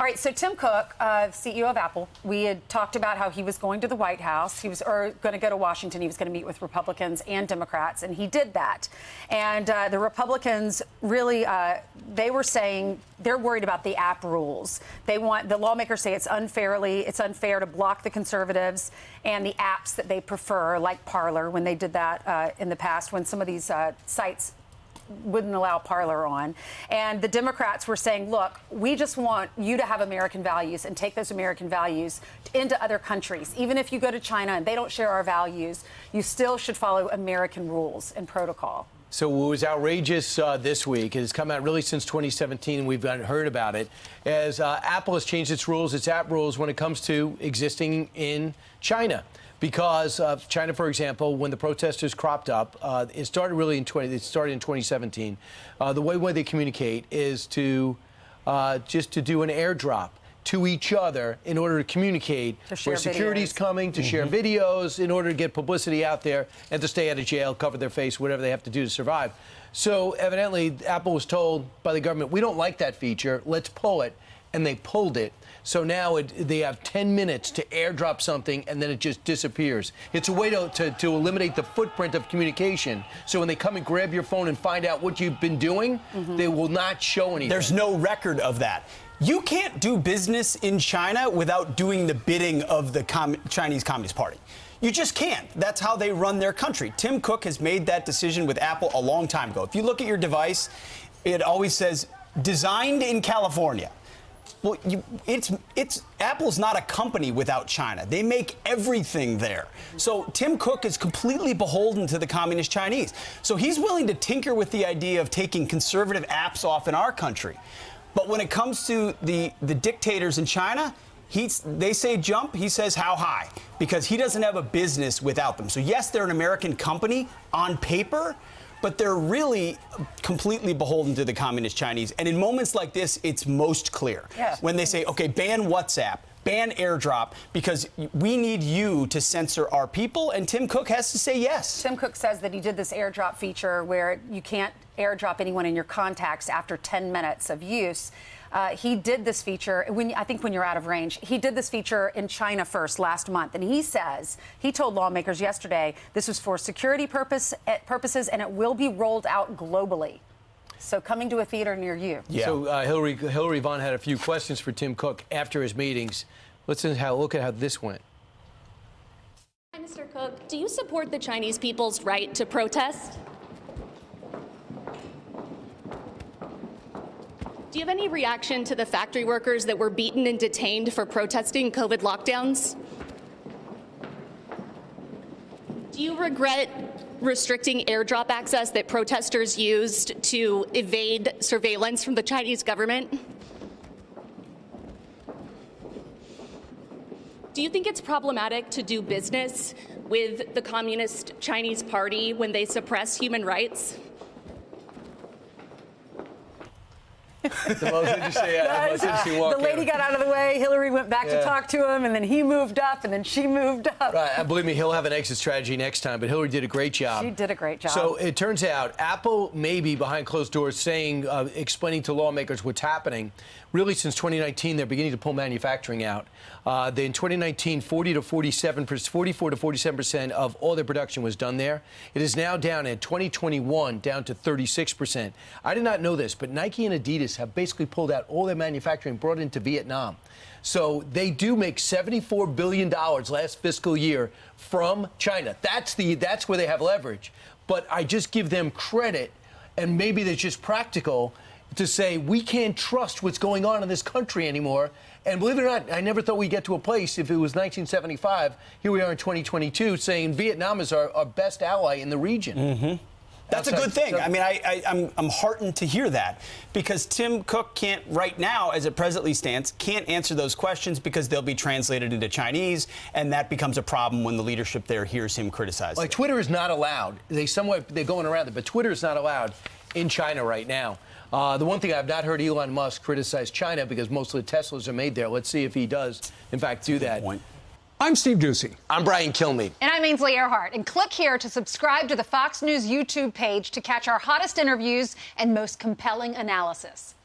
right, so Tim Cook, CEO of Apple, we had talked about how he was going to the White House. He was going to go to Washington. He was going to meet with Republicans and Democrats, and he did that. And the Republicans really, they were saying they're worried about the app rules. The lawmakers say it's unfair to block the conservatives and the apps that they prefer, like Parler, when they did that in the past, when some of these sites wouldn't allow Parler on. And the Democrats were saying, look, we just want you to have American values and take those American values into other countries. Even if you go to China and they don't share our values, you still should follow American rules and protocol. So it was outrageous this week. It has come out really since 2017. We've heard about it as Apple has changed its rules, its app rules, when it comes to existing in China. Because China, for example, when the protesters cropped up, it started really in 2017. The way they communicate is to just to do an airdrop to each other in order to communicate where security's coming, to share videos, in order to get publicity out there and to stay out of jail, cover their face, whatever they have to do to survive. So evidently, Apple was told by the government, we don't like that feature, let's pull it. And they pulled it. So now they have 10 minutes to airdrop something, and then it just disappears. It's a way to eliminate the footprint of communication. So when they come and grab your phone and find out what you've been doing, they will not show anything. There's no record of that. You can't do business in China without doing the bidding of the Chinese Communist Party. You just can't. That's how they run their country. Tim Cook has made that decision with Apple a long time ago. If you look at your device, it always says, designed in California. Well, Apple's not a company without China. They make everything there. So Tim Cook is completely beholden to the Communist Chinese. So he's willing to tinker with the idea of taking conservative apps off in our country. But when it comes to the dictators in China, they say jump, he says how high, because he doesn't have a business without them. So yes, they're an American company on paper, but they're really completely beholden to the Communist Chinese. And in moments like this, it's most clear. Yes. When they say, OK, ban WhatsApp, ban AirDrop, because we need you to censor our people. And Tim Cook has to say yes. Tim Cook says that he did this AirDrop feature where you can't AirDrop anyone in your contacts after 10 minutes of use. He did this feature, I think when you're out of range, he did this feature in China first last month. And he told lawmakers yesterday this was for security purposes and it will be rolled out globally. So coming to a theater near you. Yeah. So Hillary Vaughn had a few questions for Tim Cook after his meetings. Let's look at how this went. Hi, Mr. Cook. Do you support the Chinese people's right to protest? Do you have any reaction to the factory workers that were beaten and detained for protesting COVID lockdowns? Do you regret restricting AirDrop access that protesters used to evade surveillance from the Chinese government? Do you think it's problematic to do business with the Communist Chinese Party when they suppress human rights? The most interesting walk. The lady got out of the way. Hillary went back to talk to him, and then he moved up, and then she moved up. Right. And believe me, he'll have an exit strategy next time. But Hillary did a great job. She did a great job. So it turns out Apple may be behind closed doors saying, explaining to lawmakers what's happening. Really, since 2019, they're beginning to pull manufacturing out. In 2019, 44 to 47% of all their production was done there. It is now down in 2021, down to 36%. I did not know this, but Nike and Adidas have basically pulled out all their manufacturing, brought into Vietnam. So they do make $74 billion last fiscal year from China. That's where they have leverage. But I just give them credit, and maybe they're just practical, to say we can't trust what's going on in this country anymore. And believe it or not, I never thought we'd get to a place, if it was 1975, here we are in 2022, saying Vietnam is our best ally in the region. Mm-hmm. That's a good thing. I mean, I'm heartened to hear that, because Tim Cook can't, right now, as it presently stands, can't answer those questions because they'll be translated into Chinese, and that becomes a problem when the leadership there hears him criticize. Like, Twitter is not allowed. They're going around it, but Twitter is not allowed in China right now. The one thing I've not heard Elon Musk criticize China, because most of the Teslas are made there. Let's see if he does, in fact, do that. I'm Steve Doocy. I'm Brian Kilmeade. And I'm Ainsley Earhart. And click here to subscribe to the Fox News YouTube page to catch our hottest interviews and most compelling analysis.